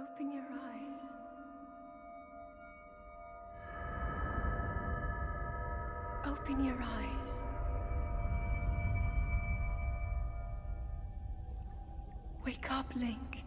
Open your eyes. Open your eyes. Wake up, Link.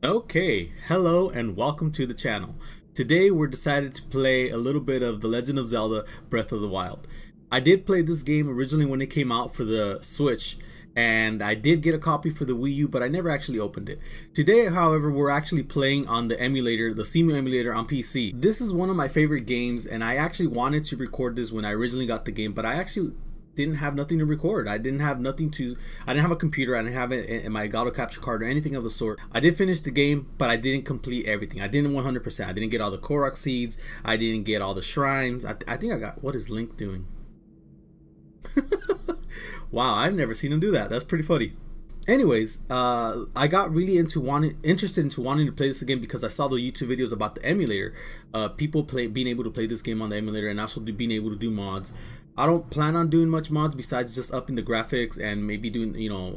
Okay, hello and welcome to the channel. Today we're decided to play a little bit of The Legend of Zelda Breath of the Wild. I did play this game originally when it came out for the Switch, and I did get a copy for the Wii U, but I never actually opened it. Today, however, we're actually playing on the emulator, the Cemu emulator on PC. This is one of my favorite games, and I actually wanted to record this when I originally got the game, but I actually didn't have nothing to record. I didn't have a computer. I didn't have it in my auto capture card or anything of the sort. I did finish the game, but I didn't complete everything. I didn't 100%. I didn't get all the Korok seeds. I didn't get all the shrines. I think I got, what is Link doing? Wow, I've never seen him do that. That's pretty funny. Anyways, I got really interested into wanting to play this again because I saw the YouTube videos about the emulator. People being able to play this game on the emulator and also being able to do mods. I don't plan on doing much mods besides just upping the graphics and maybe doing,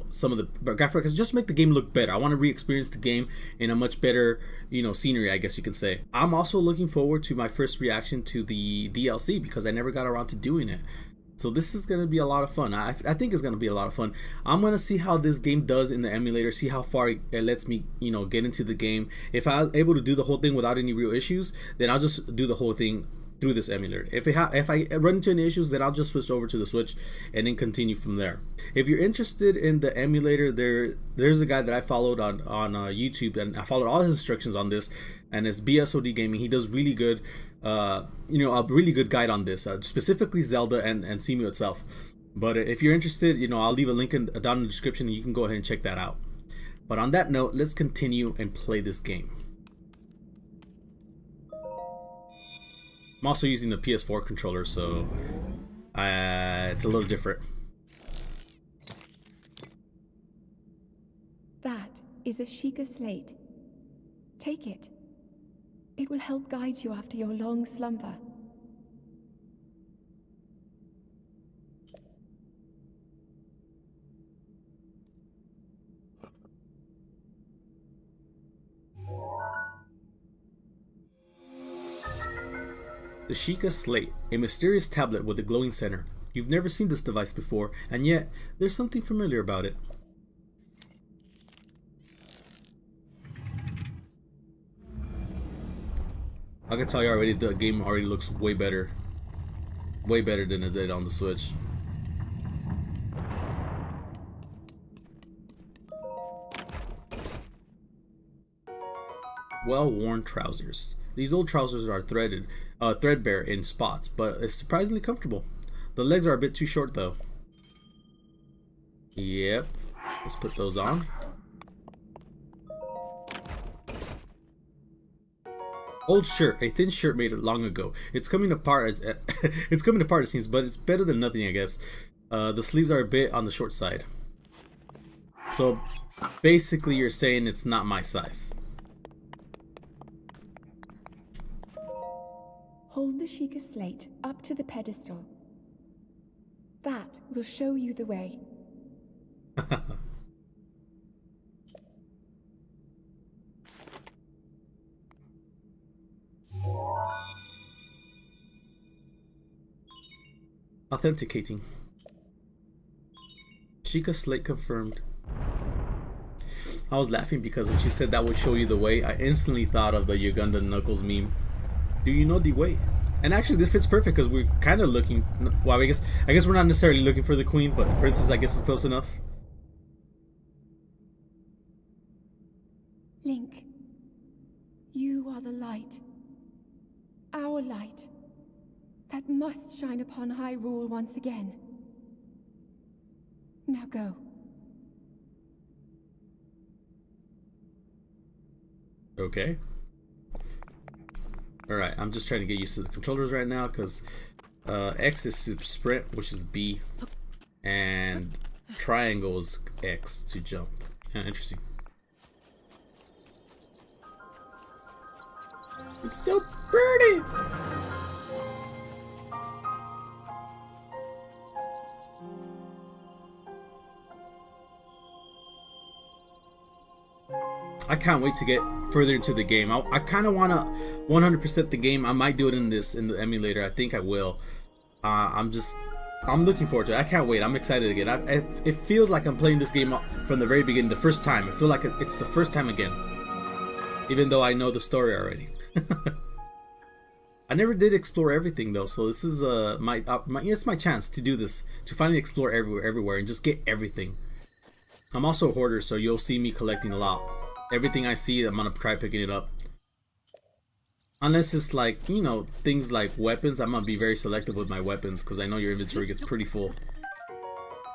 some of the graphics just to make the game look better. I want to re-experience the game in a much better, scenery, I guess you could say. I'm also looking forward to my first reaction to the DLC because I never got around to doing it. So this is going to be a lot of fun. I think it's going to be a lot of fun. I'm going to see how this game does in the emulator, see how far it lets me, get into the game. If I'm able to do the whole thing without any real issues, then I'll just do the whole thing through this emulator. If I run into any issues, then I'll just switch over to the Switch and then continue from there. If you're interested in the emulator, there's a guy that I followed on YouTube, and I followed all his instructions on this, and it's BSOD Gaming. He does really good, a really good guide on this, specifically Zelda and Cemu itself. But if you're interested, I'll leave a link down in the description, and you can go ahead and check that out. But on that note, let's continue and play this game. I'm also using the PS4 controller, so it's a little different. That is a Sheikah slate. Take it. It will help guide you after your long slumber. The Sheikah Slate, a mysterious tablet with a glowing center. You've never seen this device before, and yet there's something familiar about it. I can tell you already, the game already looks way better than it did on the Switch. Well-worn trousers. These old trousers are threadbare in spots, but it's surprisingly comfortable. The legs are a bit too short though. Yep, let's put those on. Old shirt, a thin shirt made long ago. It's coming apart. It's coming apart, it seems, but it's better than nothing, I guess. The sleeves are a bit on the short side. So basically, you're saying it's not my size. Hold the Sheikah slate up to the pedestal. That will show you the way. Authenticating. Sheikah slate confirmed. I was laughing because when she said that would show you the way, I instantly thought of the Uganda Knuckles meme. Do you know the way? And actually this fits perfect because we're kind of looking, well, I guess we're not necessarily looking for the queen, but the princess I guess is close enough. Link, you are the light. Our light. That must shine upon Hyrule once again. Now go. Okay. Alright, I'm just trying to get used to the controllers right now because X is to sprint, which is B, and triangle is X to jump. Yeah, interesting. It's so pretty! I can't wait to get further into the game. I kind of want to 100% the game. I might do it in the emulator. I think I will. I'm looking forward to it. I can't wait. I'm excited again. It feels like I'm playing this game from the very beginning, the first time. I feel like it's the first time again, even though I know the story already. I never did explore everything though, so this is it's my chance to do this, to finally explore everywhere and just get everything. I'm also a hoarder, so you'll see me collecting a lot. Everything I see, I'm gonna try picking it up. Unless it's like, you know, things like weapons, I'm gonna be very selective with my weapons because I know your inventory gets pretty full.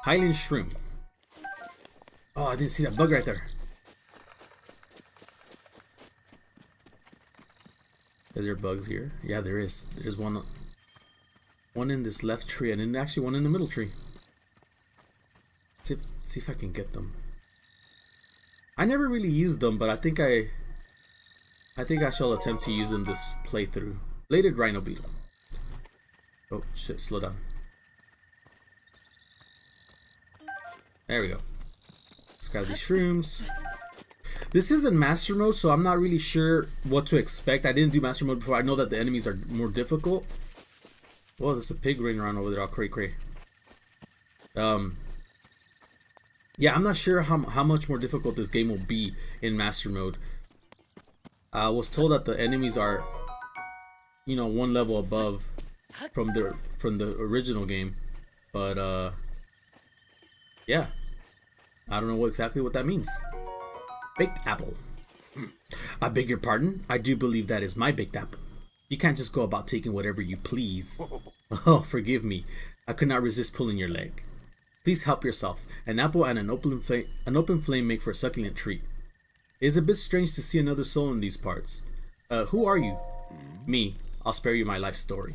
Highland Shroom. Oh, I didn't see that bug right there. Is there bugs here? Yeah, there is. There's one in this left tree and then actually one in the middle tree. Let's see if I can get them. I never really used them, but I think I shall attempt to use them this playthrough. Bladed Rhino Beetle. Oh shit, slow down. There we go. Let's grab these shrooms. This isn't master mode, so I'm not really sure what to expect. I didn't do master mode before. I know that the enemies are more difficult. Whoa, there's a pig running around over there, all cray cray. Yeah, I'm not sure how much more difficult this game will be in master mode. I was told that the enemies are, you know, one level above from the original game, but yeah, I don't know exactly what that means. Baked apple. I beg your pardon? I do believe that is my baked apple. You can't just go about taking whatever you please. Oh, forgive me. I could not resist pulling your leg. Please help yourself. An apple and an open flame make for a succulent treat. It is a bit strange to see another soul in these parts. Who are you? Me. I'll spare you my life story.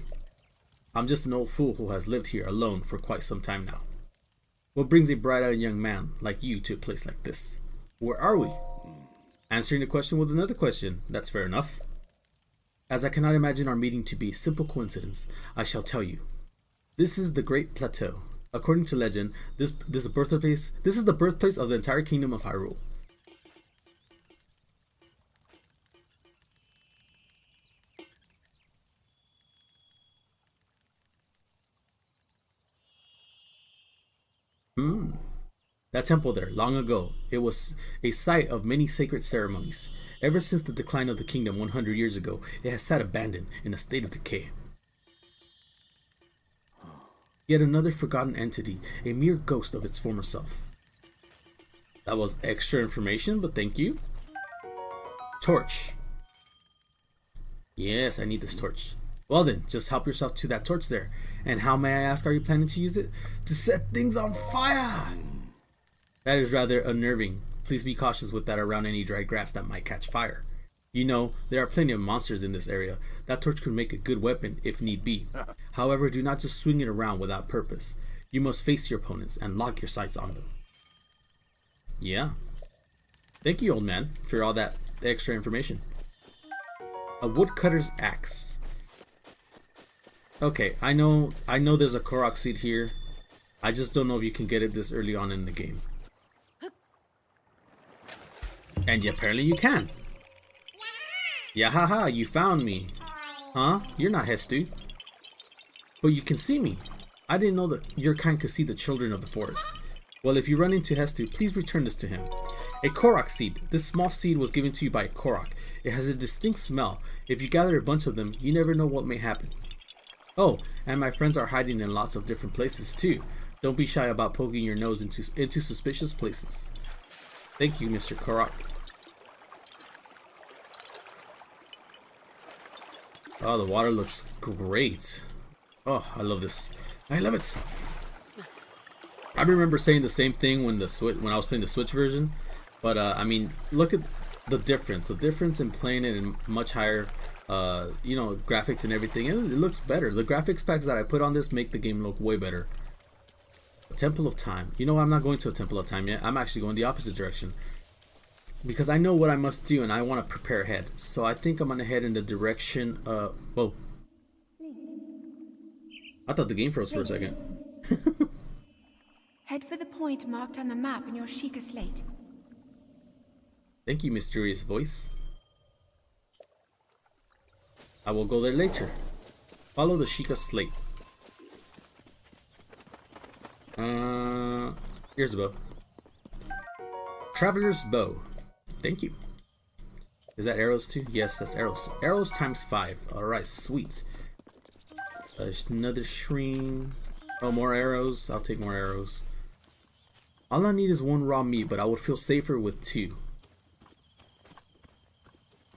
I'm just an old fool who has lived here alone for quite some time now. What brings a bright-eyed young man like you to a place like this? Where are we? Answering the question with another question. That's fair enough. As I cannot imagine our meeting to be a simple coincidence, I shall tell you. This is the Great Plateau. According to legend, this is the birthplace of the entire kingdom of Hyrule. That temple there, long ago, it was a site of many sacred ceremonies. Ever since the decline of the kingdom 100 years ago, it has sat abandoned in a state of decay. Yet another forgotten entity, a mere ghost of its former self. That was extra information, but thank you. Torch. Yes, I need this torch. Well then, just help yourself to that torch there. And how, may I ask, are you planning to use it? To set things on fire! That is rather unnerving. Please be cautious with that around any dry grass that might catch fire. You know, there are plenty of monsters in this area. That torch could make a good weapon if need be. However, do not just swing it around without purpose. You must face your opponents and lock your sights on them. Yeah. Thank you, old man, for all that extra information. A woodcutter's axe. Okay, I know there's a Korok seed here. I just don't know if you can get it this early on in the game. And apparently you can. Yeah, haha, you found me. Huh? You're not Hestu. But you can see me. I didn't know that your kind could see the children of the forest. Well, if you run into Hestu, please return this to him. A Korok seed. This small seed was given to you by a Korok. It has a distinct smell. If you gather a bunch of them, you never know what may happen. Oh, and my friends are hiding in lots of different places too. Don't be shy about poking your nose into suspicious places. Thank you, Mr. Korok. Oh, the water looks great. Oh, I love this. I love it. I remember saying the same thing when I was playing the Switch version, but I mean, look at the difference. The difference in playing it in much higher, you know, graphics and everything. And it looks better. The graphics packs that I put on this make the game look way better. Temple of Time. You know, I'm not going to a Temple of Time yet. I'm actually going the opposite direction because I know what I must do and I want to prepare ahead. So I think I'm gonna head in the direction. Whoa! I thought the game froze for a second. Head for the point marked on the map in your Sheikah slate. Thank you, mysterious voice. I will go there later. Follow the Sheikah slate. Here's the bow. Traveler's bow. Thank you. Is that arrows too? Yes, that's arrows. Arrows times 5. Alright, sweet. There's another shrine. Oh, more arrows. I'll take more arrows. All I need is 1 raw meat, but I would feel safer with 2.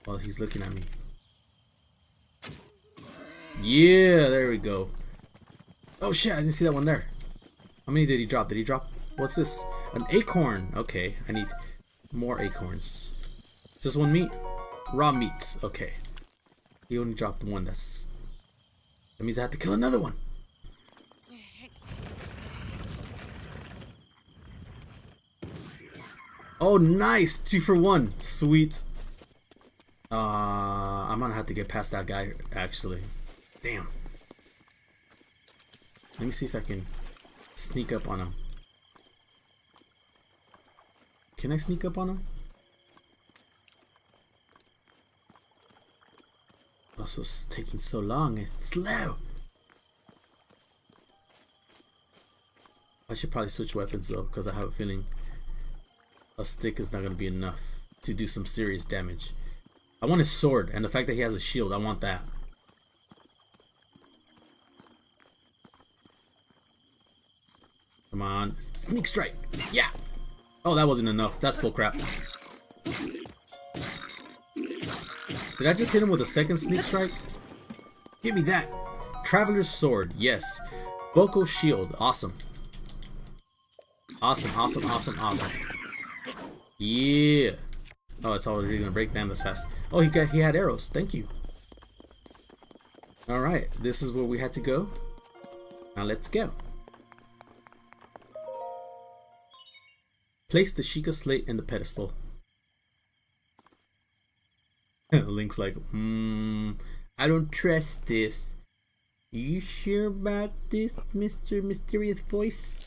Well, he's looking at me. Yeah, there we go. Oh shit, I didn't see that one there. How many did he drop? Did he drop? What's this? An acorn. Okay, I need more acorns. Just 1 meat? Raw meat. Okay. He only dropped 1. That means I have to kill another one. Oh, nice! 2 for 1. Sweet. I'm gonna have to get past that guy, actually. Damn. Let me see if I can sneak up on him. Can I sneak up on him? Also, it's taking so long. It's slow. I should probably switch weapons though, because I have a feeling a stick is not going to be enough to do some serious damage. I want his sword, and the fact that he has a shield, I want that. Come on. Sneak strike. Yeah. Oh, that wasn't enough. That's bullcrap. Did I just hit him with a second sneak strike? Give me that. Traveler's sword. Yes. Boko shield. Awesome. Awesome, awesome, awesome, awesome. Yeah. Oh, it's already gonna break. Damn, that's fast. Oh, he had arrows. Thank you. All right, this is where we had to go. Now let's go. Place the Sheikah slate in the pedestal. Link's like, I don't trust this. Are you sure about this, Mr. Mysterious Voice?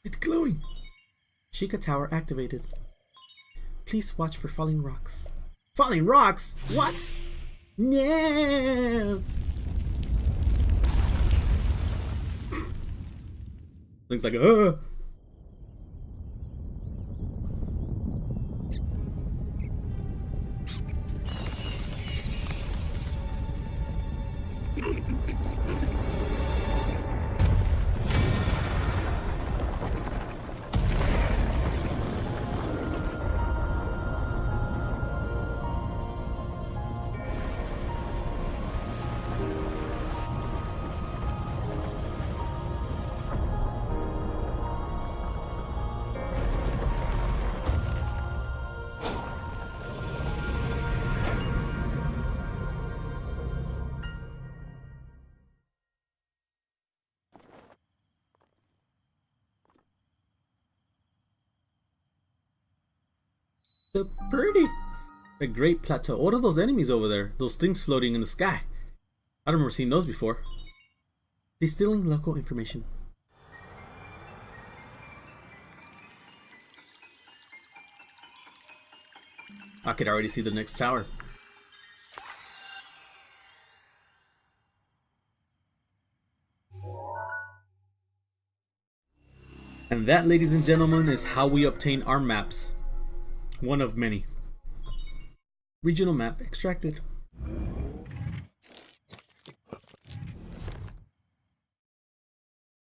It's glowing. Sheikah Tower activated. Please watch for falling rocks. Falling rocks? What? No. Link's like, the pretty. A great plateau. What are those enemies over there? Those things floating in the sky. I don't remember seeing those before. Distilling local information. I could already see the next tower. And that, ladies and gentlemen, is how we obtain our maps. One of many. Regional map extracted.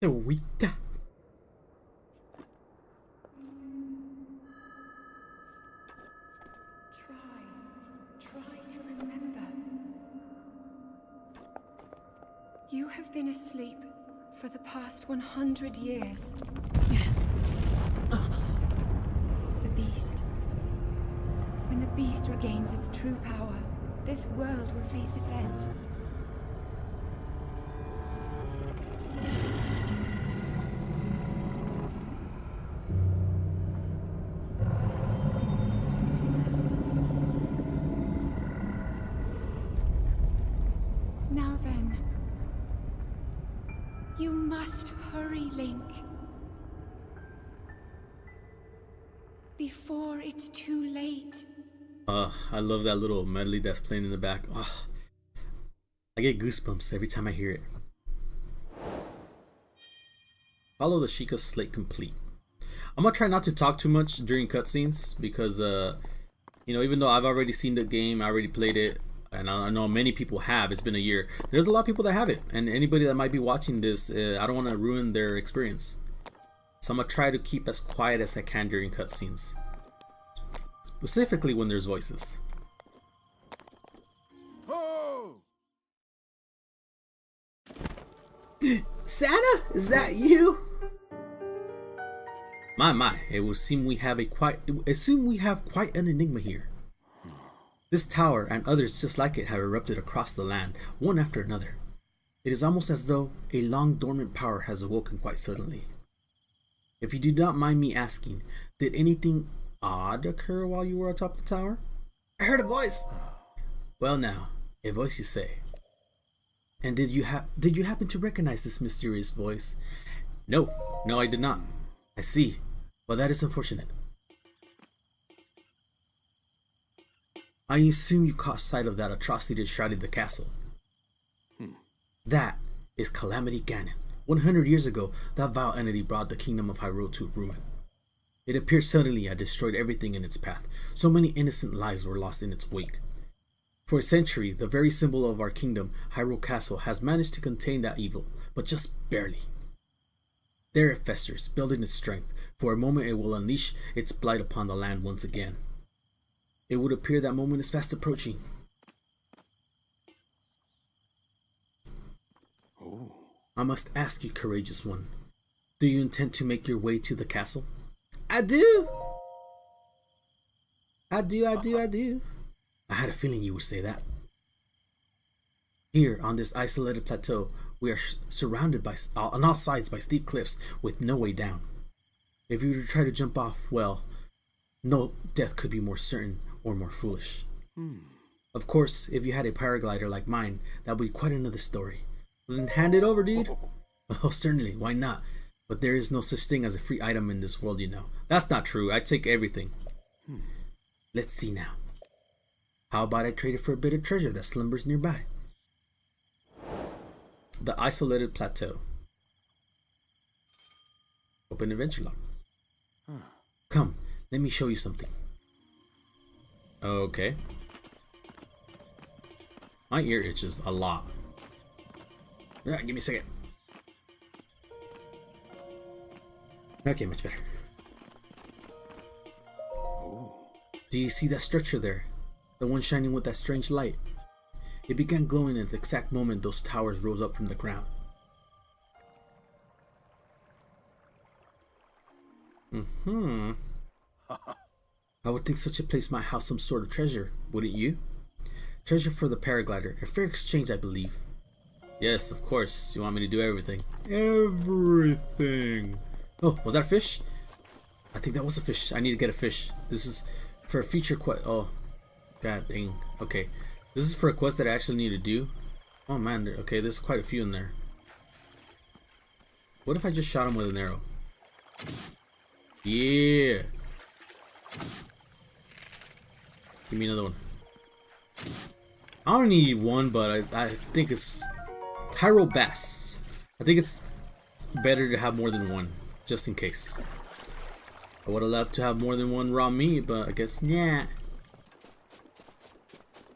Try to remember. You have been asleep for the past 100 years. The beast. When the beast regains its true power, this world will face its end. Now then, you must hurry, Link. Before it's too late. I love that little medley that's playing in the back. I get goosebumps every time I hear it. Follow the Sheikah's slate complete. I'm gonna try not to talk too much during cutscenes because, you know, even though I've already seen the game, I already played it, and I know many people have. It's been a year. There's a lot of people that have it, and anybody that might be watching this, I don't want to ruin their experience. So I'm gonna try to keep as quiet as I can during cutscenes, specifically when there's voices. Oh! Santa, is that you? My, it would seem we have quite an enigma here. This tower and others just like it have erupted across the land, one after another. It is almost as though a long dormant power has awoken quite suddenly. If you do not mind me asking, did anything odd occur while you were atop the tower? I heard a voice. Well now, a voice you say. And did you happen to recognize this mysterious voice? No, I did not. I see. Well, that is unfortunate. I assume you caught sight of that atrocity that shrouded the castle. That is Calamity Ganon. 100 years ago, that vile entity brought the kingdom of Hyrule to ruin. It appeared suddenly and destroyed everything in its path. So many innocent lives were lost in its wake. For a century, the very symbol of our kingdom, Hyrule Castle, has managed to contain that evil, but just barely. There it festers, building its strength. For a moment it will unleash its blight upon the land once again. It would appear that moment is fast approaching. Oh. I must ask you, courageous one, do you intend to make your way to the castle? I do! I do. I had a feeling you would say that. Here, on this isolated plateau, we are surrounded on all sides by steep cliffs with no way down. If you were to try to jump off, well, no death could be more certain or more foolish. Of course, if you had a paraglider like mine, that would be quite another story. Then hand it over, dude. Oh, certainly, why not? But there is no such thing as a free item in this world, you know. That's not true. I take everything. Let's see now. How about I trade it for a bit of treasure that slumbers nearby? The isolated plateau. Open adventure log. Come, let me show you something. Okay. My ear itches a lot. Yeah, give me a second. Okay, much better. Oh. Do you see that structure there? The one shining with that strange light? It began glowing at the exact moment those towers rose up from the ground. I would think such a place might house some sort of treasure, wouldn't you? Treasure for the paraglider, a fair exchange, I believe. Yes, of course. You want me to do everything. Everything. Oh, was that a fish? I think that was a fish. I need to get a fish. This is for a feature quest. Oh, god dang. Okay. This is for a quest that I actually need to do. Oh man, okay, there's quite a few in there. What if I just shot him with an arrow? Yeah. Give me another one. I don't need one, but I think it's Hyrule Bass. I think it's better to have more than one, just in case. I would have loved to have more than one raw meat, but I guess, yeah.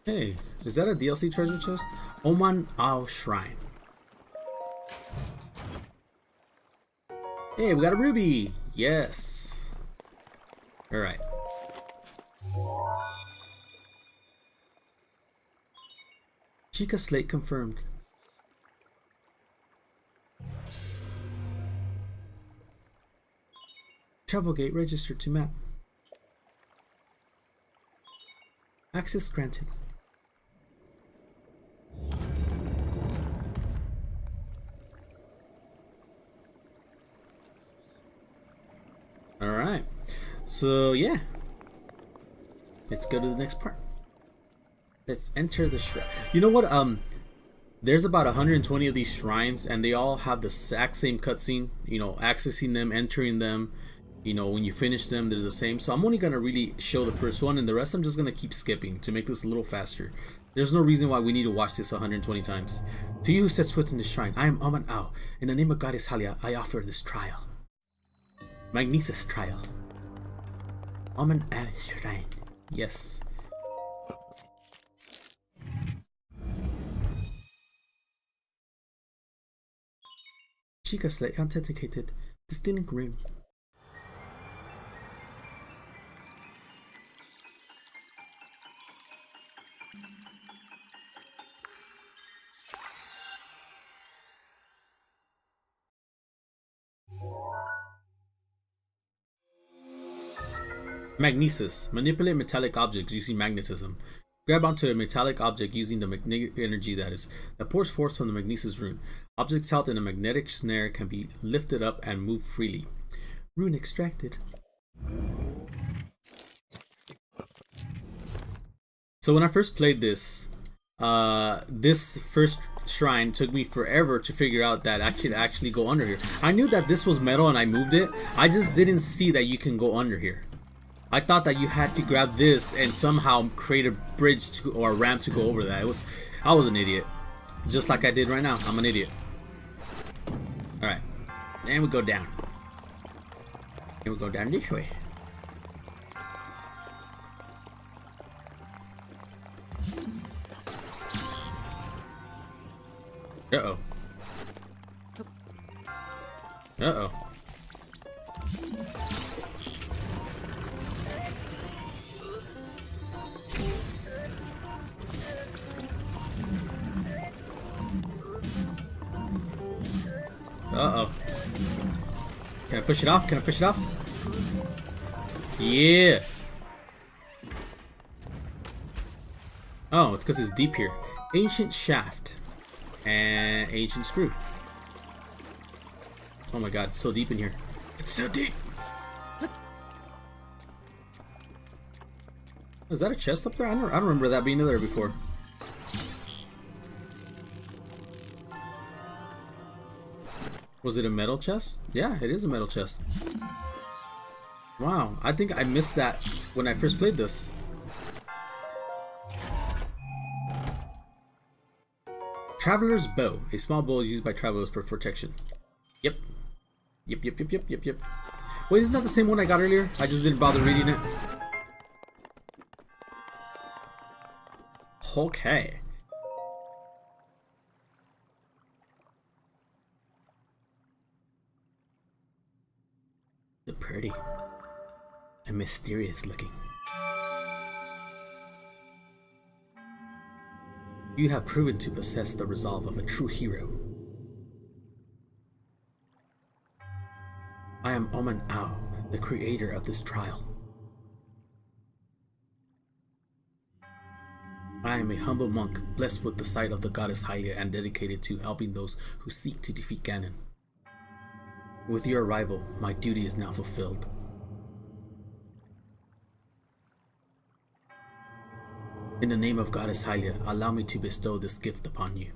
Hey, is that a DLC treasure chest? Oman Ao Shrine. Hey, we got a ruby! Yes! Alright. Chica Slate confirmed. Travel gate registered to map. Access granted. Alright. So yeah. Let's go to the next part. Let's enter the shrine. You know what? There's about 120 of these shrines, and they all have the exact same cutscene. You know, accessing them, entering them. You know, when you finish them, they're the same. So I'm only gonna really show the first one, and the rest I'm just gonna keep skipping to make this a little faster. There's no reason why we need to watch this 120 times. To you who sets foot in this shrine, I am Aman Ao. In the name of Goddess Halia, I offer this trial. Magnesis trial. Aman Ao Shrine. Yes. Chica Slate authenticated. Distilling rim. Magnesis. Manipulate metallic objects using magnetism. Grab onto a metallic object using the magnetic energy that pours forth from the magnesis rune. Objects held in a magnetic snare can be lifted up and moved freely. Rune extracted. So when I first played this, this first shrine took me forever to figure out that I could actually go under here. I knew that this was metal and I moved it. I just didn't see that you can go under here. I thought that you had to grab this and somehow create a bridge or a ramp to go over that. I was an idiot. Just like I did right now. I'm an idiot. Alright. And we go down. And we go down this way. Uh-oh. Uh-oh. Uh-oh. Can I push it off? Can I push it off? Yeah. Oh, it's because it's deep here. Ancient shaft. And ancient screw. Oh my god, it's so deep in here. It's so deep. Is that a chest up there? I don't remember that being there before. Was it a metal chest? Yeah, it is a metal chest. Wow, I think I missed that when I first played this. Traveler's bow. A small bow is used by travelers for protection. Yep. Yep. Wait, isn't that the same one I got earlier? I just didn't bother reading it. Okay. The pretty and mysterious looking. You have proven to possess the resolve of a true hero. I am Oman Ao, the creator of this trial. I am a humble monk, blessed with the sight of the goddess Hylia and dedicated to helping those who seek to defeat Ganon. With your arrival, my duty is now fulfilled. In the name of Goddess Hylia, allow me to bestow this gift upon you.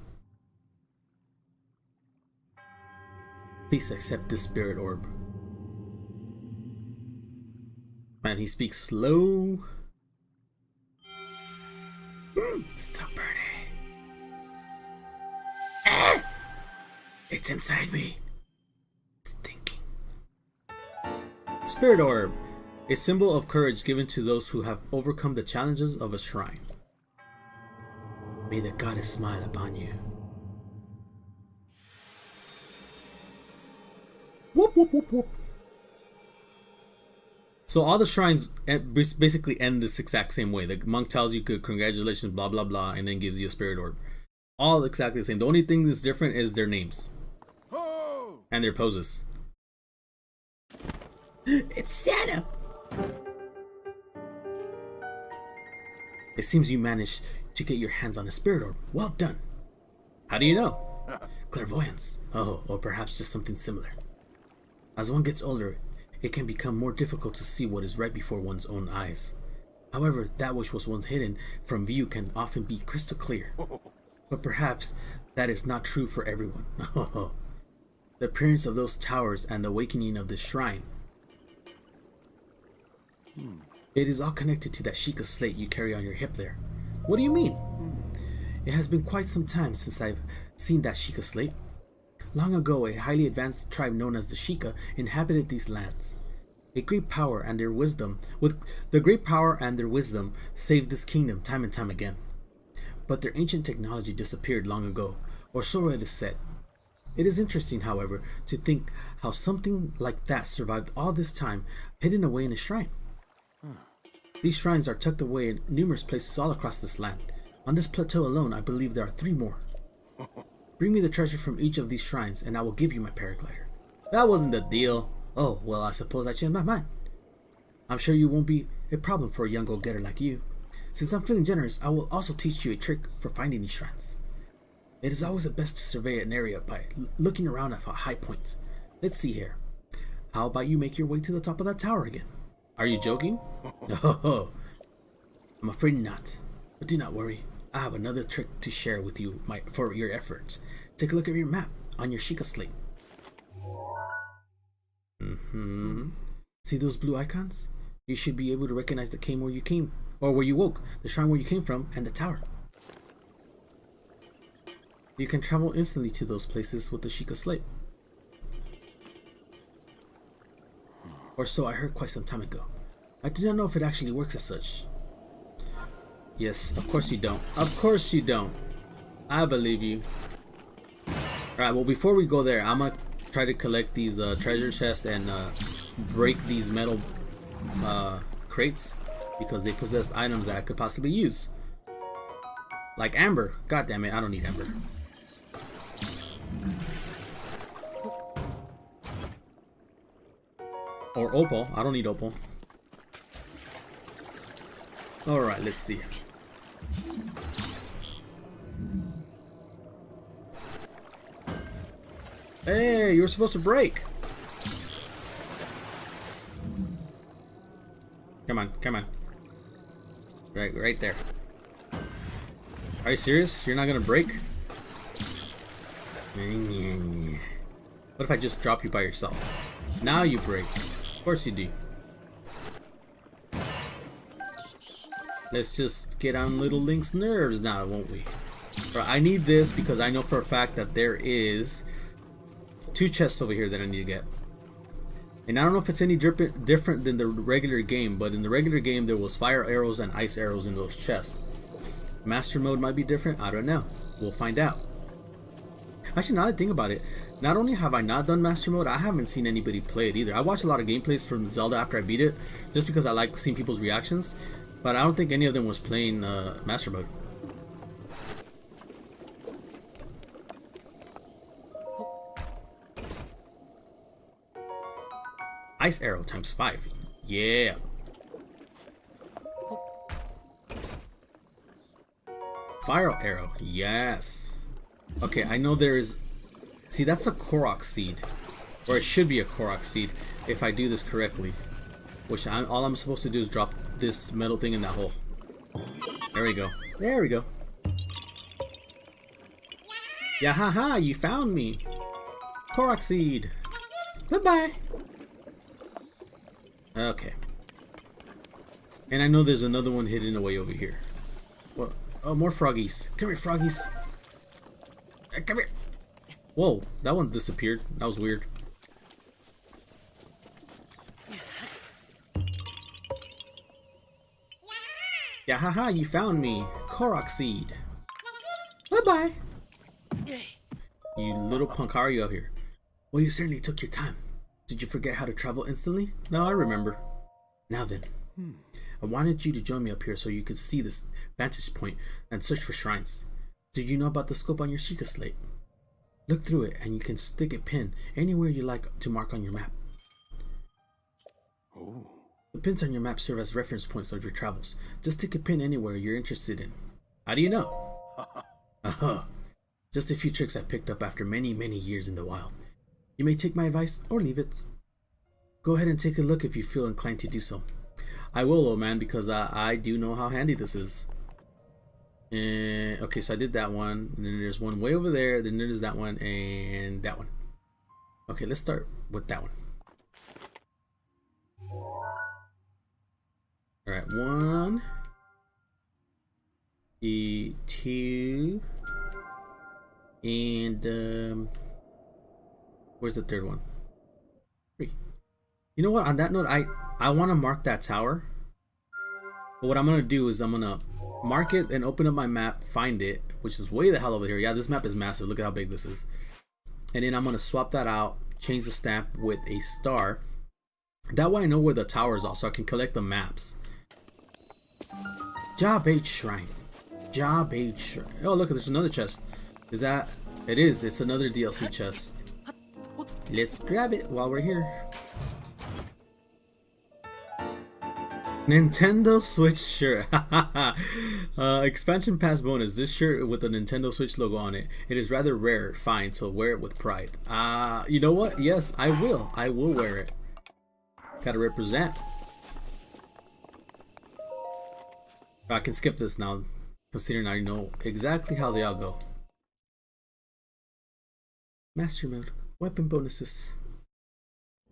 Please accept this spirit orb. Man, he speaks slow. So pretty. Ah! It's inside me. It's thinking. Spirit Orb, a symbol of courage given to those who have overcome the challenges of a shrine. May the goddess smile upon you. Whoop, whoop, whoop, whoop. So all the shrines basically end this exact same way. The monk tells you good congratulations, blah blah blah, and then gives you a spirit orb. All exactly the same. The only thing that's different is their names and their poses. It's Santa. It seems you managed to get your hands on a spirit orb. Well done. How do you know? Clairvoyance. Oh, or perhaps just something similar. As one gets older, it can become more difficult to see what is right before one's own eyes. However, that which was once hidden from view can often be crystal clear. But perhaps that is not true for everyone. The appearance of those towers and the awakening of this shrine. It is all connected to that Sheikah slate you carry on your hip there. What do you mean? It has been quite some time since I've seen that Sheikah slate. Long ago, a highly advanced tribe known as the Sheikah inhabited these lands. With the great power and their wisdom, saved this kingdom time and time again. But their ancient technology disappeared long ago, or so it is said. It is interesting, however, to think how something like that survived all this time, hidden away in a shrine. These shrines are tucked away in numerous places all across this land. On this plateau alone, I believe there are 3 more. Bring me the treasure from each of these shrines, and I will give you my paraglider. That wasn't the deal. Oh, well, I suppose I changed my mind. I'm sure you won't be a problem for a young go-getter like you. Since I'm feeling generous, I will also teach you a trick for finding these shrines. It is always best to survey an area by looking around at high points. Let's see here. How about you make your way to the top of that tower again? Are you joking? No, I'm afraid not. But do not worry. I have another trick to share with you for your efforts. Take a look at your map on your Sheikah slate. See those blue icons? You should be able to recognize the cave where you came, or where you woke, the shrine where you came from, and the tower. You can travel instantly to those places with the Sheikah slate. Or so I heard quite some time ago. I do not know if it actually works as such. Yes, of course you don't. Of course you don't. I believe you. Alright, well before we go there, I'm gonna try to collect these treasure chests and break these metal crates, because they possess items that I could possibly use. Like amber. God damn it, I don't need amber. Or opal. I don't need opal. Alright, let's see. Hey, you were supposed to break. Come on, come on. Right there. Are you serious? You're not gonna break? What if I just drop you by yourself? Now you break. Of course you do. Let's just get on little Link's nerves now, won't we? Right, I need this because I know for a fact that there is 2 chests over here that I need to get. And I don't know if it's any different than the regular game, but in the regular game there was fire arrows and ice arrows in those chests. Master mode might be different, I don't know. We'll find out. Actually, now that I think about it, not only have I not done Master Mode, I haven't seen anybody play it either. I watched a lot of gameplays from Zelda after I beat it, just because I like seeing people's reactions, but I don't think any of them was playing Master Mode. Ice Arrow times 5. Yeah. Fire Arrow. Yes. Okay, I know there is... See, that's a Korok seed. Or it should be a Korok seed if I do this correctly. Which all I'm supposed to do is drop this metal thing in that hole. There we go. There we go. Yeah, haha, you found me. Korok seed. Bye-bye. Okay. And I know there's another one hidden away over here. What? Oh, more froggies. Come here, froggies. Come here. Whoa, that one disappeared. That was weird. Yeah, haha, you found me. Korok seed. Bye-bye. You little punk, how are you out here? Well, you certainly took your time. Did you forget how to travel instantly? No, I remember. Now then, I wanted you to join me up here so you could see this vantage point and search for shrines. Did you know about the scope on your Sheikah slate? Look through it and you can stick a pin anywhere you like to mark on your map. Oh. The pins on your map serve as reference points of your travels. Just stick a pin anywhere you're interested in. How do you know? Just a few tricks I picked up after many years in the wild. You may take my advice or leave it. Go ahead and take a look if you feel inclined to do so. I will, old man, because I do know how handy this is. Okay, so I did that one, and then there's one way over there, then there's that one, and that one. Okay, let's start with that one. Alright, 1, 2, and where's the third one? 3. You know what, on that note, I want to mark that tower. But what I'm going to do is I'm going to mark it and open up my map, find it, which is way the hell over here. Yeah, this map is massive. Look at how big this is. And then I'm going to swap that out, change the stamp with a star. That way I know where the towers are so I can collect the maps. Job 8 Shrine. Job 8 Shrine. Oh, look, there's another chest. Is that? It is. It's another DLC chest. Let's grab it while we're here. Nintendo Switch shirt. Expansion pass bonus. This shirt with the Nintendo Switch logo on it. It is rather rare. Fine, so wear it with pride. You know what? Yes, I will. I will wear it. Gotta represent. I can skip this now, considering I know exactly how they all go. Master mode. Weapon bonuses.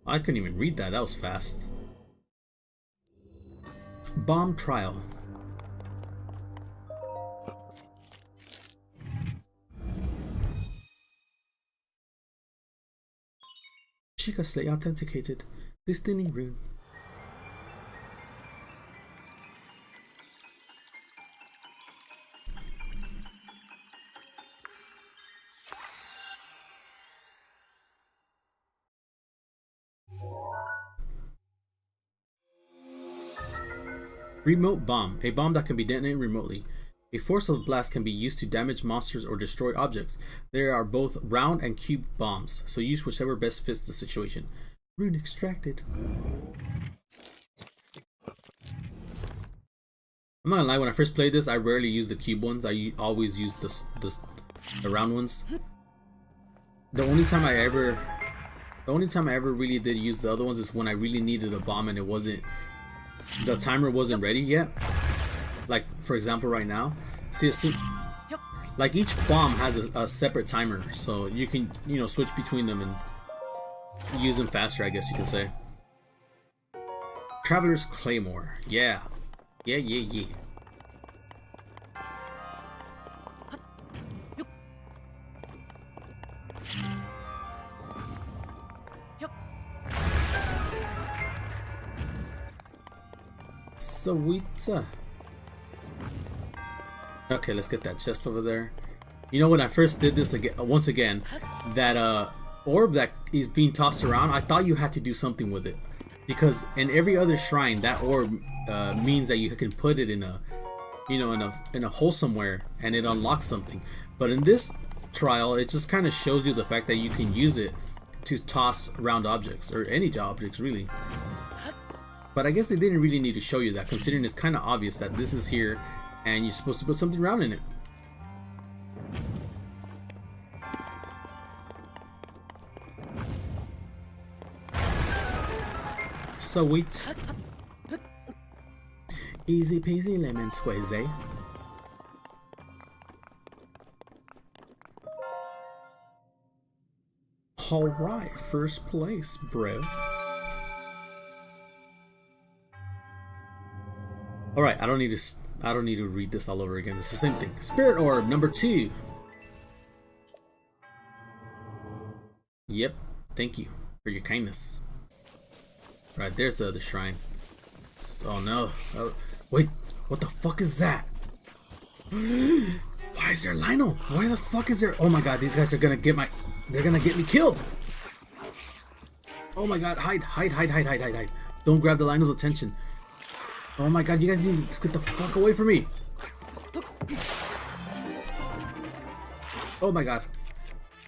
I couldn't even read that. That was fast. Bomb trial. Sheikah slate authenticated. Destiny rune. Remote bomb. A bomb that can be detonated remotely. A force of blast can be used to damage monsters or destroy objects. There are both round and cube bombs, so use whichever best fits the situation. Rune extracted. I'm not gonna lie, when I first played this, I rarely used the cube ones. I always used the round ones. The only time I ever really did use the other ones is when I really needed a bomb and the timer wasn't ready yet. Like for example right now, seriously, like each bomb has a separate timer, so you can switch between them and use them faster, I guess you can say. Traveler's Claymore. Yeah. Sweet. Okay, let's get that chest over there. You know, when I first did this once again, that orb that is being tossed around, I thought you had to do something with it, because in every other shrine that orb means that you can put it in a hole somewhere and it unlocks something. But in this trial, it just kind of shows you the fact that you can use it to toss around objects, or any objects really. But I guess they didn't really need to show you that, considering it's kind of obvious that this is here and you're supposed to put something around in it. Sweet. Easy peasy lemon squeezy. Alright, first place, bro. Alright, I don't need to read this all over again. It's the same thing. Spirit Orb number 2. Yep, thank you for your kindness. Right, there's the shrine. Oh no. Oh, wait, What the fuck is that? Why is there Lionel? Why the fuck is there? Oh my god, these guys are gonna get my... They're gonna get me killed. Oh my god, hide, hide, hide, hide, hide, hide, hide. Don't grab the Lionel's attention. Oh my god, you guys need to get the fuck away from me. Oh my god.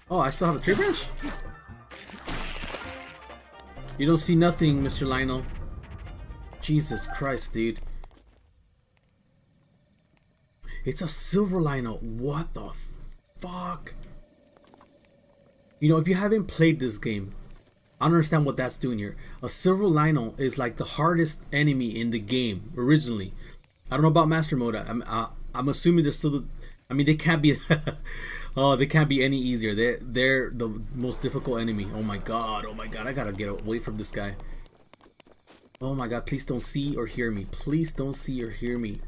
Oh, I still have a tree branch? You don't see nothing, Mr. Lionel. Jesus Christ, dude. It's a silver Lionel. What the fuck? You know, if you haven't played this game, I don't understand what that's doing here. A silver Lionel is like the hardest enemy in the game originally. I don't know about master mode. I'm assuming they're still. I mean, they can't be. Oh, they can't be any easier. They're the most difficult enemy. Oh my god. Oh my god. I gotta get away from this guy. Oh my god. Please don't see or hear me. Please don't see or hear me.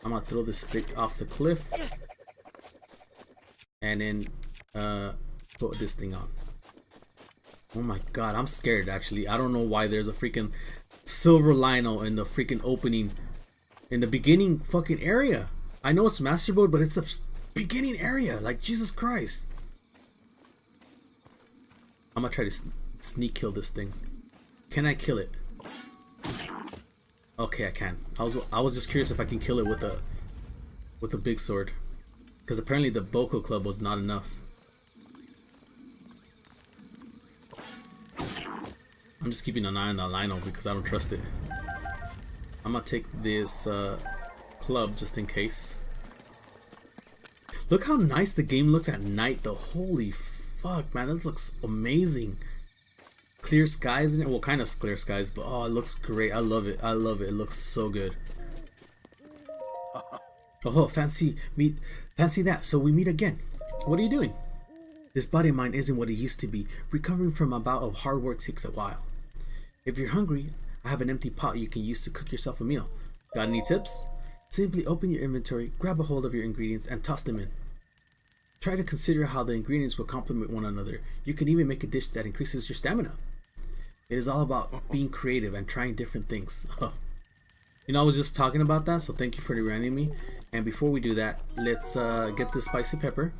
I'm gonna throw this stick off the cliff and then put this thing on. Oh my god, I'm scared actually. I don't know why there's a freaking silver Lionel in the freaking opening, in the beginning fucking area. I know it's master mode, but it's the beginning area. Like, Jesus Christ. I'm gonna try to sneak kill this thing. Can I kill it? Okay, I can. I was just curious if I can kill it with a big sword, because apparently the Boko Club was not enough. I'm just keeping an eye on that Lionel because I don't trust it. I'm gonna take this club just in case. Look how nice the game looks at night though. Holy fuck, man, this looks amazing. Clear skies in it. Well, kind of clear skies, but oh, it looks great. I love it. I love it. It looks so good. Oh, fancy that. So we meet again. What are you doing? This body of mine isn't what it used to be. Recovering from a bout of hard work takes a while. If you're hungry, I have an empty pot you can use to cook yourself a meal. Got any tips? Simply open your inventory, grab a hold of your ingredients, and toss them in. Try to consider how the ingredients will complement one another. You can even make a dish that increases your stamina. It is all about being creative and trying different things. You know, I was just talking about that, so thank you for reminding me. And before we do that, let's get the spicy pepper.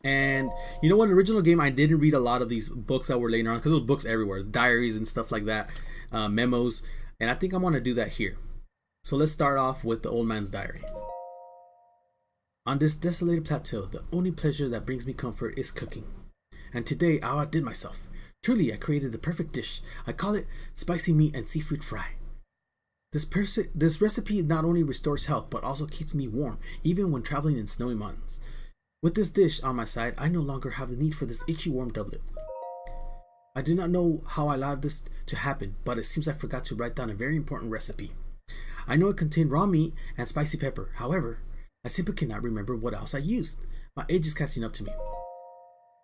And you know what, in the original game, I didn't read a lot of these books that were laying around because there were books everywhere, diaries and stuff like that, memos. And I think I want to do that here. So let's start off with the old man's diary. On this desolated plateau, the only pleasure that brings me comfort is cooking. And today I outdid myself. Truly, I created the perfect dish. I call it spicy meat and seafood fry. This recipe not only restores health, but also keeps me warm, even when traveling in snowy mountains. With this dish on my side, I no longer have the need for this itchy warm doublet. I do not know how I allowed this to happen, but it seems I forgot to write down a very important recipe. I know it contained raw meat and spicy pepper. However, I simply cannot remember what else I used. My age is catching up to me.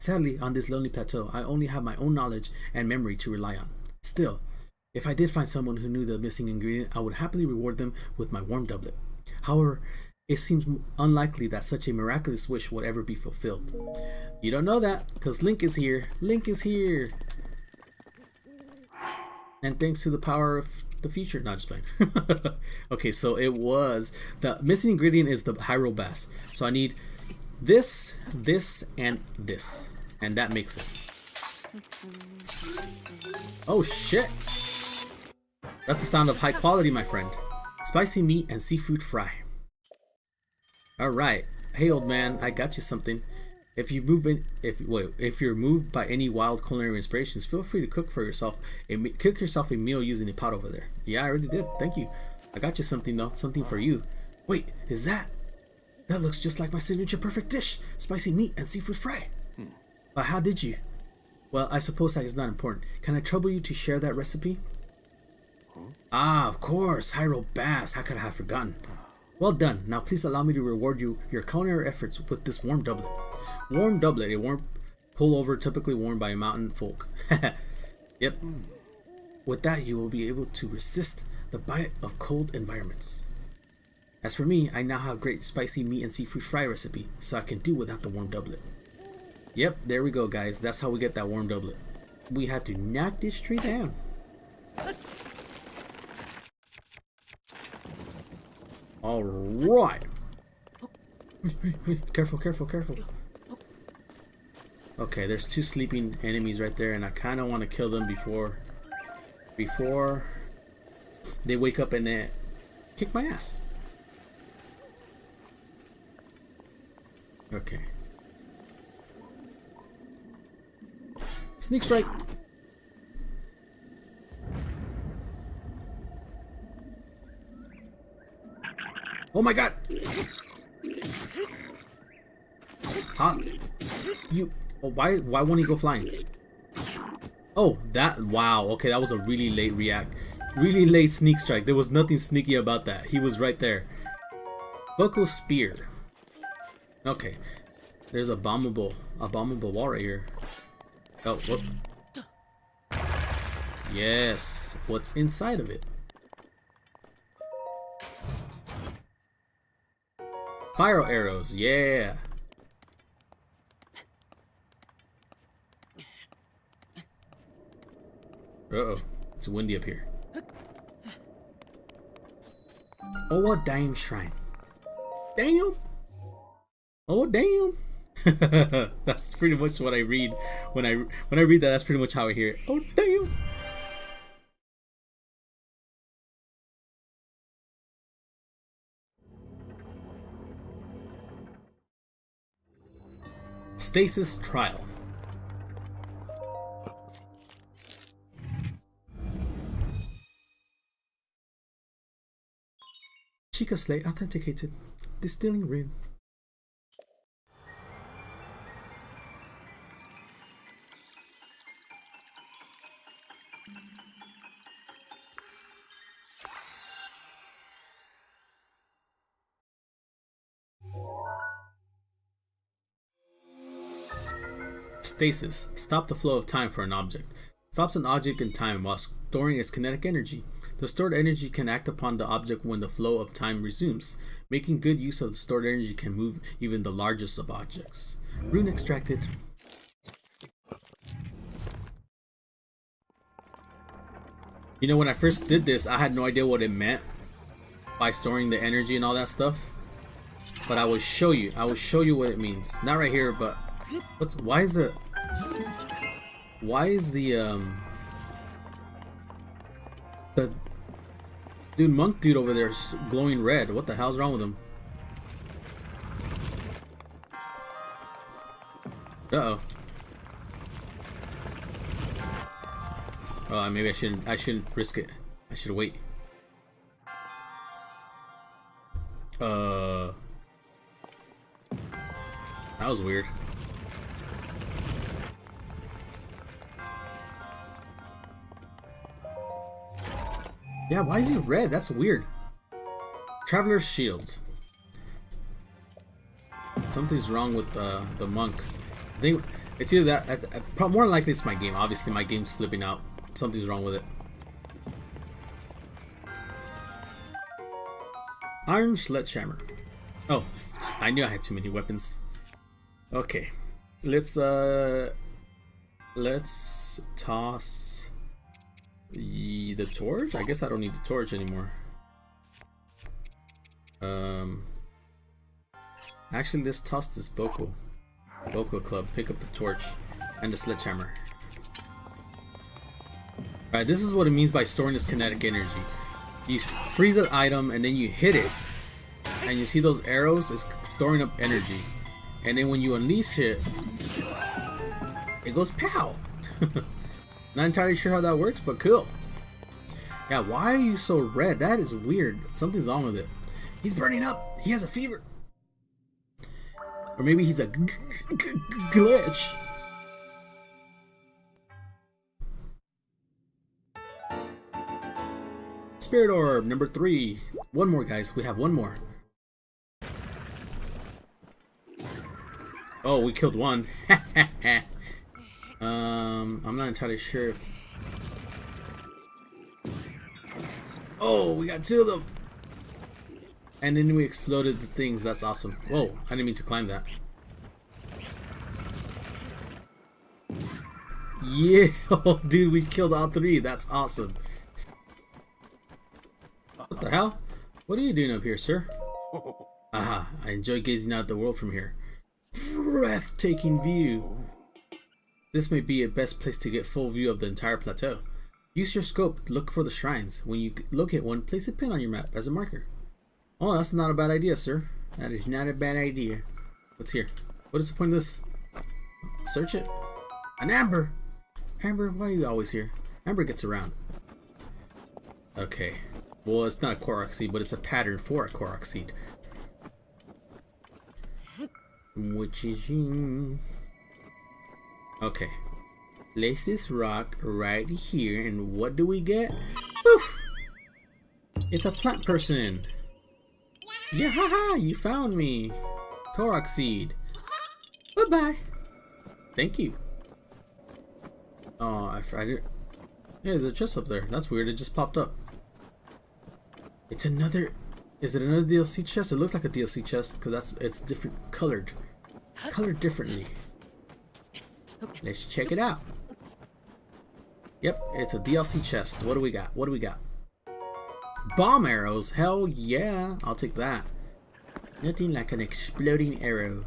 Sadly, on this lonely plateau, I only have my own knowledge and memory to rely on. Still, if I did find someone who knew the missing ingredient, I would happily reward them with my warm doublet. However, it seems unlikely that such a miraculous wish would ever be fulfilled. You don't know that, because Link is here. Link is here. And thanks to the power of the future. Not just playing. Okay, so it was... The missing ingredient is the Hyrule bass. So I need this, this, and this. And that makes it. Oh shit! That's the sound of high quality, my friend. Spicy meat and seafood fry. Alright. Hey old man, I got you something. If you're moved by any wild culinary inspirations, feel free to cook yourself a meal using a pot over there. Yeah, I already did. Thank you. I got you something though. Something for you. Wait, is that? That looks just like my signature perfect dish. Spicy meat and seafood fry. But how did you? Well, I suppose that is not important. Can I trouble you to share that recipe? Ah, of course. Hyrule bass. How could I have forgotten? Well done. Now please allow me to reward your culinary efforts with this warm doublet. Warm doublet, a warm pullover typically worn by mountain folk. Yep. With that, you will be able to resist the bite of cold environments. As for me, I now have a great spicy meat and seafood fry recipe, so I can do without the warm doublet. Yep, there we go, guys. That's how we get that warm doublet. We had to knock this tree down. All right. Careful, careful, careful. Okay, there's 2 sleeping enemies right there, and I kind of want to kill them before they wake up and kick my ass. Okay. Sneak strike. Oh my god. Huh? You. Oh, why won't he go flying? Oh, that. Wow. Okay, that was a really late really late sneak strike. There was nothing sneaky about that. He was right there. Boko spear. Okay. There's a bombable wall right here. Oh, whoop. Yes. What's inside of it? Fire arrows. Yeah. Uh-oh. It's windy up here. Oh, a damn shrine. Damn. Oh, damn. That's pretty much what I read when I read that. That's pretty much how I hear it. Oh, damn. Stasis trial. Chica Slate authenticated. Distilling ring. Stasis. Stop the flow of time for an object. Stops an object in time while storing its kinetic energy. The stored energy can act upon the object when the flow of time resumes. Making good use of the stored energy can move even the largest of objects. Rune extracted. You know, when I first did this, I had no idea what it meant by storing the energy and all that stuff. But I will show you. I will show you what it means. Not right here, but why is the monk dude over there glowing red? What the hell's wrong with him? Uh-oh. Oh, maybe I shouldn't risk it. I should wait. That was weird. Yeah, why is he red? That's weird. Traveler's Shield. Something's wrong with the monk. I think it's either that. More likely it's my game. Obviously, my game's flipping out. Something's wrong with it. Iron Sledgehammer. Oh, I knew I had too many weapons. Okay, let's toss the torch. I guess I don't need the torch anymore. Actually, let's toss this Boko club. Pick up the torch and the sledgehammer. Alright, this is what it means by storing this kinetic energy. You freeze an item and then you hit it, and you see those arrows is storing up energy, and then when you unleash it, it goes pow. Not entirely sure how that works, but cool. Yeah, why are you so red? That is weird. Something's wrong with it. He's burning up. He has a fever. Or maybe he's a glitch. Spirit Orb number 3. One more, guys. We have one more. Oh, we killed one. I'm not entirely sure if... Oh, we got 2 of them. And then we exploded the things. That's awesome. Whoa, I didn't mean to climb that. Yeah, dude, we killed all 3. That's awesome. What the hell? What are you doing up here, sir? Aha, I enjoy gazing out the world from here. Breathtaking view. This may be a best place to get full view of the entire plateau. Use your scope to look for the shrines. When you locate one, place a pin on your map as a marker. Oh, that's not a bad idea, sir. That is not a bad idea. What's here? What is the point of this? Search it. An amber! Amber, why are you always here? Amber gets around. Okay. Well, it's not a Korok seed, but it's a pattern for a Korok seed. Which is... Okay. Place this rock right here, and what do we get? Poof! It's a plant person. Yeah, haha! You found me. Korok seed. Bye-bye. Thank you. Oh, I did. Yeah, there's a chest up there. That's weird. It just popped up. It's another. Is it another DLC chest? It looks like a DLC chest because it's different colored. Colored differently. Let's check it out. Yep, it's a DLC chest. What do we got? What do we got? Bomb arrows. Hell yeah. I'll take that. Nothing like an exploding arrow.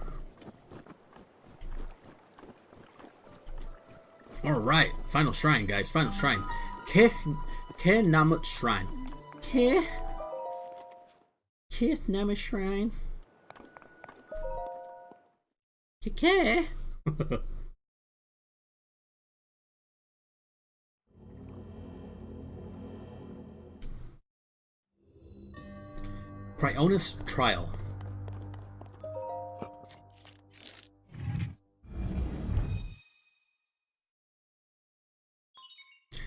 Alright. Final shrine, guys. Final shrine. Ke Namut Shrine. Ke Namut Shrine. Ke Cryonis Trial.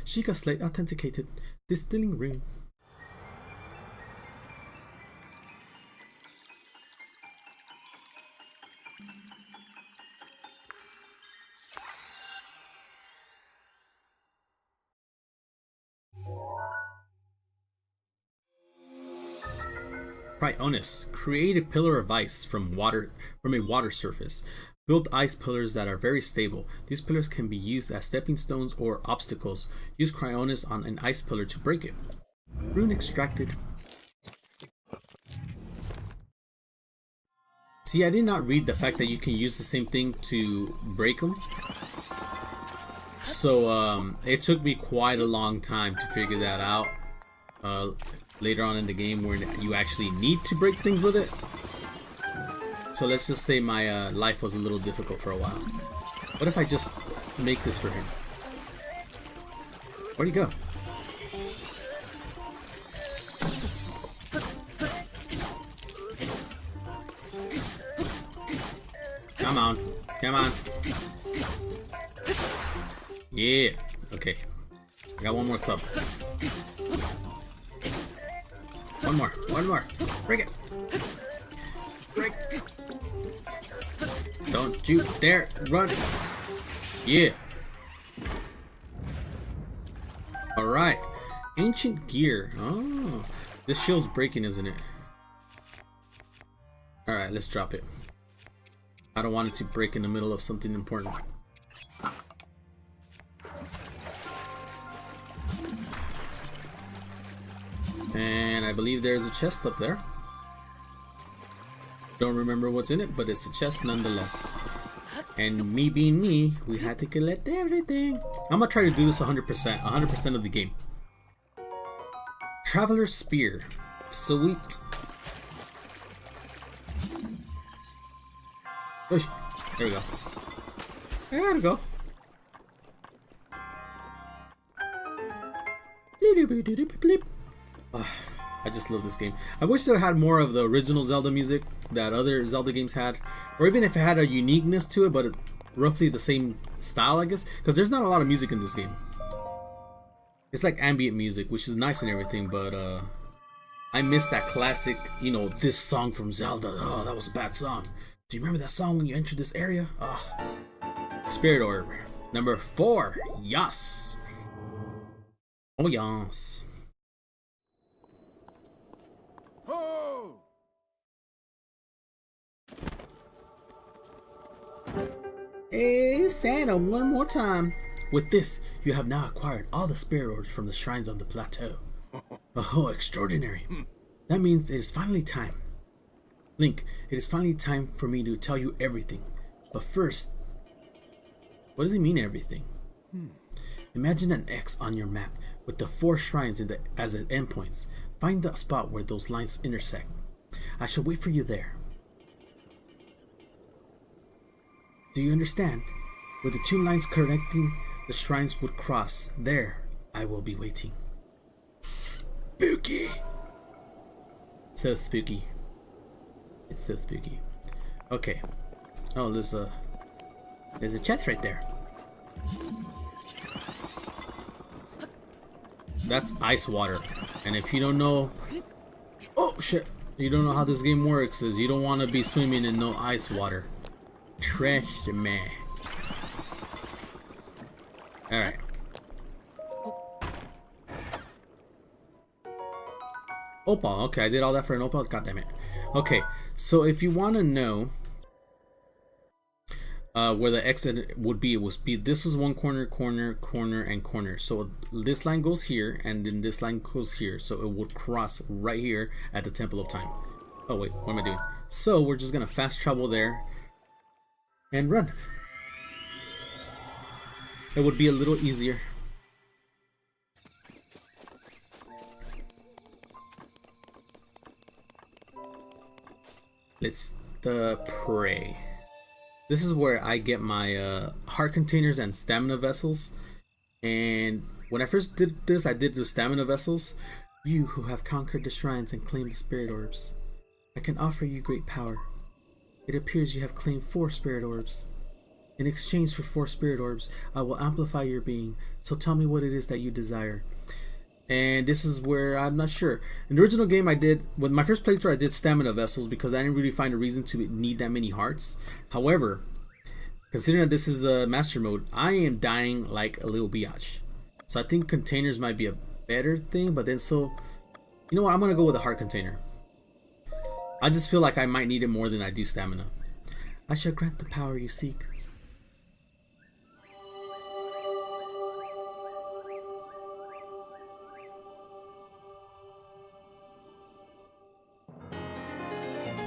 Sheikah Slate authenticated. Distilling room. Cryonis. Create a pillar of ice from a water surface. Build ice pillars that are very stable. These pillars can be used as stepping stones or obstacles. Use Cryonis on an ice pillar to break it. Rune extracted. See, I did not read the fact that you can use the same thing to break them. So it took me quite a long time to figure that out. Later on in the game where you actually need to break things with it. So let's just say my life was a little difficult for a while. What if I just make this for him? Where'd he go? Come on. Come on. Yeah. Okay. I got one more club. One more. One more. Break it. Break. Don't you dare run. Yeah. Alright. Ancient gear. Oh. This shield's breaking, isn't it? Alright, let's drop it. I don't want it to break in the middle of something important. And I believe there's a chest up there. Don't remember what's in it, but it's a chest nonetheless. And me being me, we had to collect everything. I'm gonna try to do this 100% of the game. Traveler's Spear. Sweet. Oy, there we go. There we go. I just love this game. I wish they had more of the original Zelda music that other Zelda games had, or even if it had a uniqueness to it, but roughly the same style, I guess, because there's not a lot of music in this game. It's like ambient music, which is nice and everything, but I miss that classic, you know, this song from Zelda. Oh, that was a bad song. Do you remember that song when you entered this area? Oh. Spirit Orb. Number 4. Yes. Oh, yes. Oh! Hey, Santa, one more time. With this, you have now acquired all the spirit orbs from the shrines on the plateau. Oh, extraordinary. That means it is finally time. Link, it is finally time for me to tell you everything. But first, what does he mean everything? Imagine an X on your map with the 4 shrines as the endpoints. Find the spot where those lines intersect. I shall wait for you there. Do you understand? Where the 2 lines connecting the shrines would cross, there I will be waiting. Spooky! So spooky. It's so spooky. Okay. Oh, there's a chest right there. That's ice water. And if you don't know... Oh, shit. You don't know how this game works, is you don't want to be swimming in no ice water. Trash man. Alright. Opal. Okay, I did all that for an opal. God damn it. Okay, so if you want to know where the exit would be, it would be this is one corner, corner, corner, and corner. So this line goes here, and then this line goes here. So it would cross right here at the Temple of Time. Oh wait, what am I doing? So we're just gonna fast travel there and run. It would be a little easier. Let's pray. This is where I get my heart containers and stamina vessels. And when I first did this, I did the stamina vessels. You who have conquered the shrines and claimed the spirit orbs, I can offer you great power. It appears you have claimed 4 spirit orbs. In exchange for 4 spirit orbs, I will amplify your being. So tell me what it is that you desire. And this is where I'm not sure. In the original game I did, with my first playthrough I did stamina vessels because I didn't really find a reason to need that many hearts. However, considering that this is a master mode, I am dying like a little biatch. So I think containers might be a better thing, but then so, you know what, I'm gonna go with a heart container. I just feel like I might need it more than I do stamina. I shall grant the power you seek.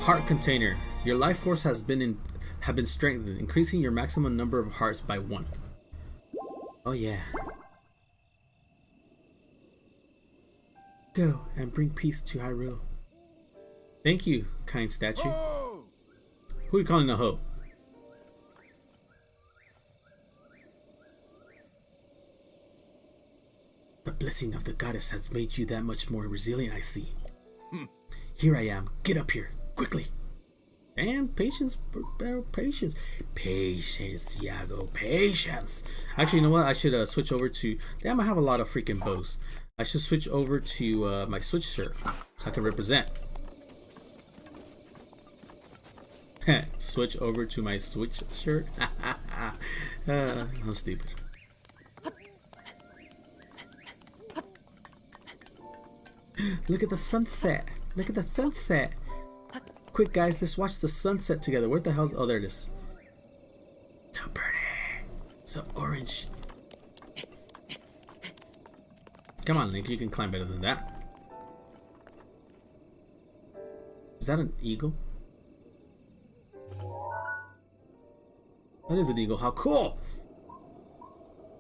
Heart container. Your life force have been strengthened, increasing your maximum number of hearts by 1. Oh yeah. Go and bring peace to Hyrule. Thank you, kind statue. Ho! Who are you calling a hoe? The blessing of the goddess has made you that much more resilient, I see. Here I am. Get up here. Quickly. And patience, patience. Patience, Iago. Patience. Actually, you know what? I should switch over to... Damn, I have a lot of freaking bows. I should switch over to my switch shirt so I can represent. Switch over to my switch shirt. I'm stupid. Look at the sunset. Look at the sunset. Quick, guys, let's watch the sunset together. Where the hell's... Oh, there it is. So pretty. So orange. Come on, Link. You can climb better than that. Is that an eagle? That is an eagle. How cool!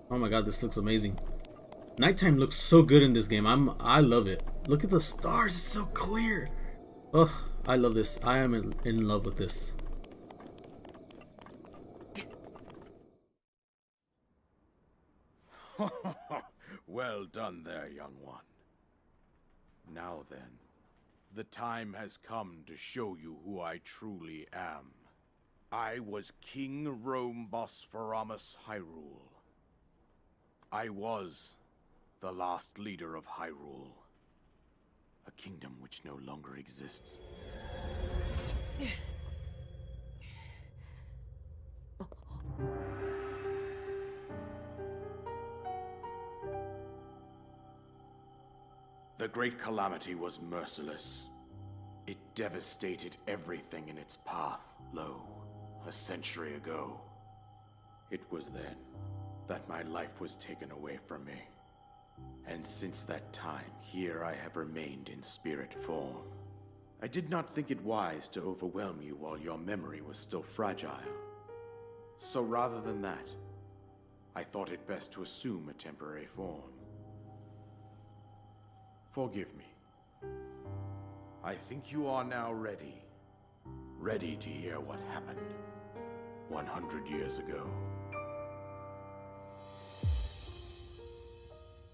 Oh my god, this looks amazing. Nighttime looks so good in this game. I love it. Look at the stars. It's so clear. Oh, I love this. I am in love with this. Well done there, young one. Now then, the time has come to show you who I truly am. I was King Rome Bosphoramus Hyrule. I was the last leader of Hyrule, a kingdom which no longer exists. The Great Calamity was merciless. It devastated everything in its path, lo, a century ago. It was then that my life was taken away from me. And since that time, here I have remained in spirit form. I did not think it wise to overwhelm you while your memory was still fragile. So rather than that, I thought it best to assume a temporary form. Forgive me. I think you are now ready. Ready to hear what happened 100 years ago.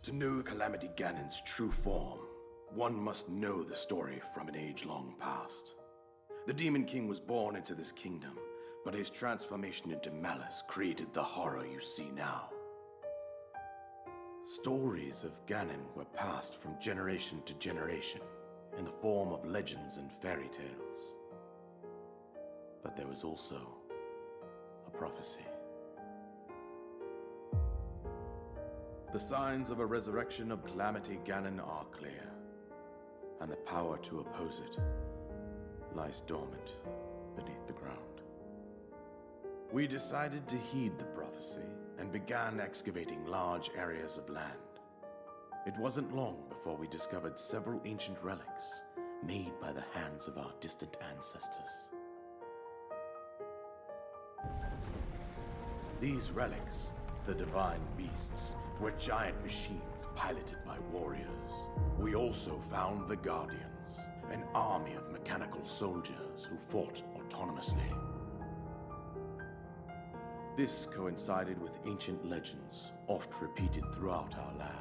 To know Calamity Ganon's true form, one must know the story from an age long past. The Demon King was born into this kingdom, but his transformation into malice created the horror you see now. Stories of Ganon were passed from generation to generation in the form of legends and fairy tales. But there was also a prophecy. The signs of a resurrection of Calamity Ganon are clear, and the power to oppose it lies dormant beneath the ground. We decided to heed the prophecy and began excavating large areas of land. It wasn't long before we discovered several ancient relics made by the hands of our distant ancestors. These relics, the divine beasts, were giant machines piloted by warriors. We also found the Guardians, an army of mechanical soldiers who fought autonomously. This coincided with ancient legends, oft repeated throughout our land.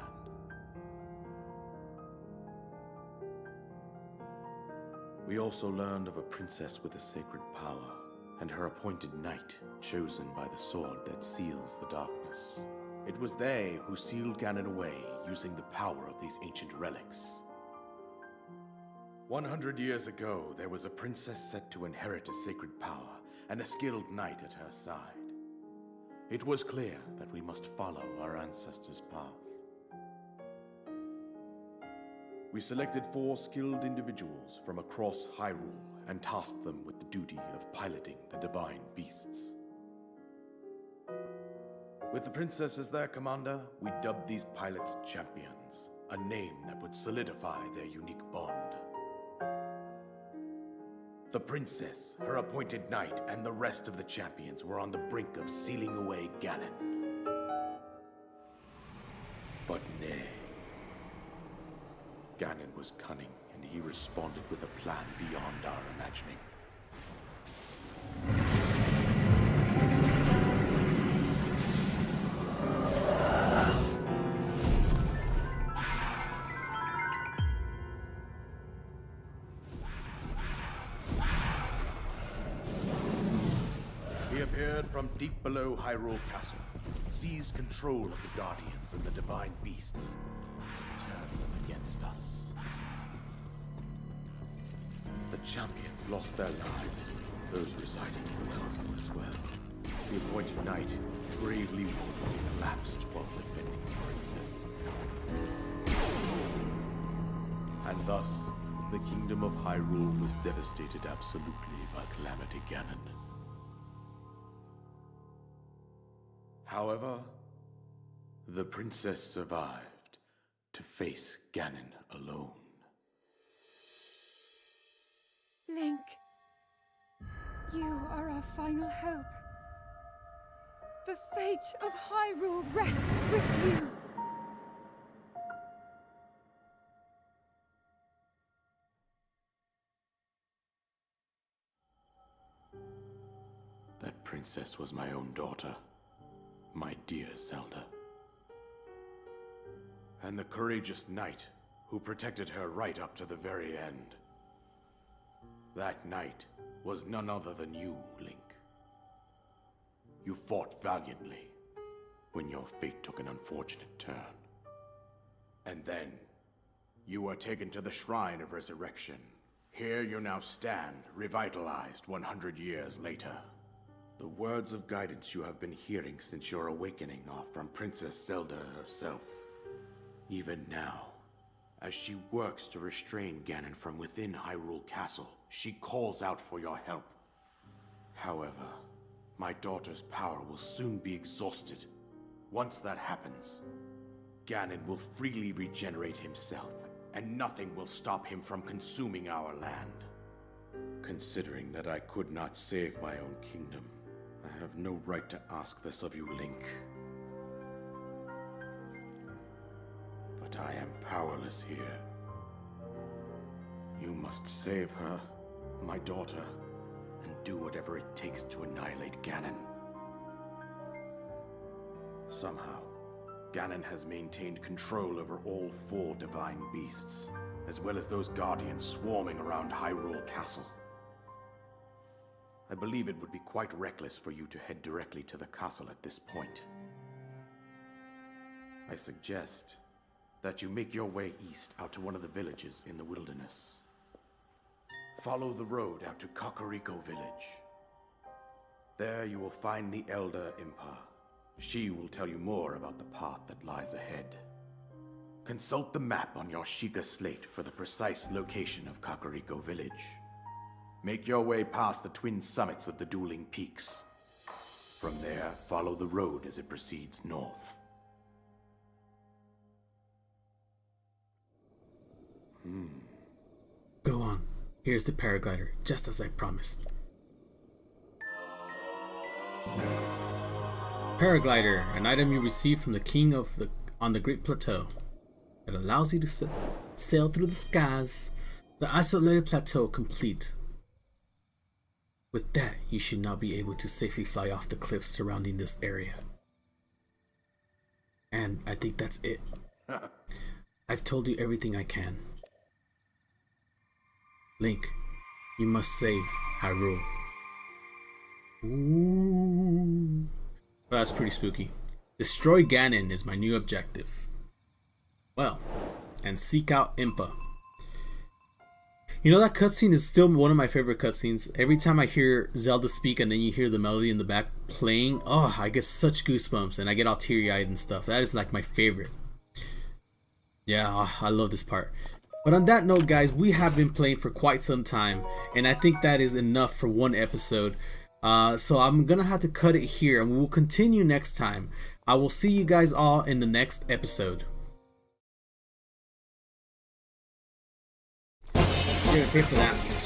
We also learned of a princess with a sacred power, and her appointed knight, chosen by the sword that seals the darkness. It was they who sealed Ganon away using the power of these ancient relics. 100 years ago, there was a princess set to inherit a sacred power, and a skilled knight at her side. It was clear that we must follow our ancestors' path. We selected 4 skilled individuals from across Hyrule and tasked them with the duty of piloting the divine beasts. With the princess as their commander, we dubbed these pilots champions, a name that would solidify their unique bond. The princess, her appointed knight, and the rest of the champions were on the brink of sealing away Ganon. But nay. Ganon was cunning, and he responded with a plan beyond our imagining. He appeared from deep below Hyrule Castle, seized control of the Guardians and the divine beasts, and turned them against us. The champions lost their lives, those residing in the castle as well. The appointed knight, bravely wounded, collapsed while defending the princess. And thus, the kingdom of Hyrule was devastated absolutely by Calamity Ganon. However, the princess survived to face Ganon alone. Link, you are our final hope. The fate of Hyrule rests with you. That princess was my own daughter, my dear Zelda. And the courageous knight who protected her right up to the very end. That knight was none other than you, Link. You fought valiantly when your fate took an unfortunate turn. And then, you were taken to the Shrine of Resurrection. Here you now stand, revitalized 100 years later. The words of guidance you have been hearing since your awakening are from Princess Zelda herself. Even now, as she works to restrain Ganon from within Hyrule Castle, she calls out for your help. However, my daughter's power will soon be exhausted. Once that happens, Ganon will freely regenerate himself, and nothing will stop him from consuming our land. Considering that I could not save my own kingdom, I have no right to ask this of you, Link. But I am powerless here. You must save her, my daughter, and do whatever it takes to annihilate Ganon. Somehow, Ganon has maintained control over all 4 divine beasts, as well as those guardians swarming around Hyrule Castle. I believe it would be quite reckless for you to head directly to the castle at this point. I suggest that you make your way east out to one of the villages in the wilderness. Follow the road out to Kakariko Village. There you will find the Elder Impa. She will tell you more about the path that lies ahead. Consult the map on your Sheikah slate for the precise location of Kakariko Village. Make your way past the twin summits of the dueling peaks. From there, follow the road as it proceeds north. Go on. Here's the paraglider, just as I promised. Paraglider, an item you receive from the king on the Great Plateau. It allows you to sail through the skies. The isolated plateau complete. With that, you should now be able to safely fly off the cliffs surrounding this area. And I think that's it. I've told you everything I can. Link, you must save Hyrule. Ooh. Well, that's pretty spooky. Destroy Ganon is my new objective. Well, and seek out Impa. You know, that cutscene is still one of my favorite cutscenes. Every time I hear Zelda speak and then you hear the melody in the back playing, oh, I get such goosebumps and I get all teary-eyed and stuff. That is like my favorite. Yeah, I love this part. But on that note, guys, we have been playing for quite some time, and I think that is enough for one episode. So I'm gonna have to cut it here, and we'll continue next time. I will see you guys all in the next episode. You're gonna pay for that.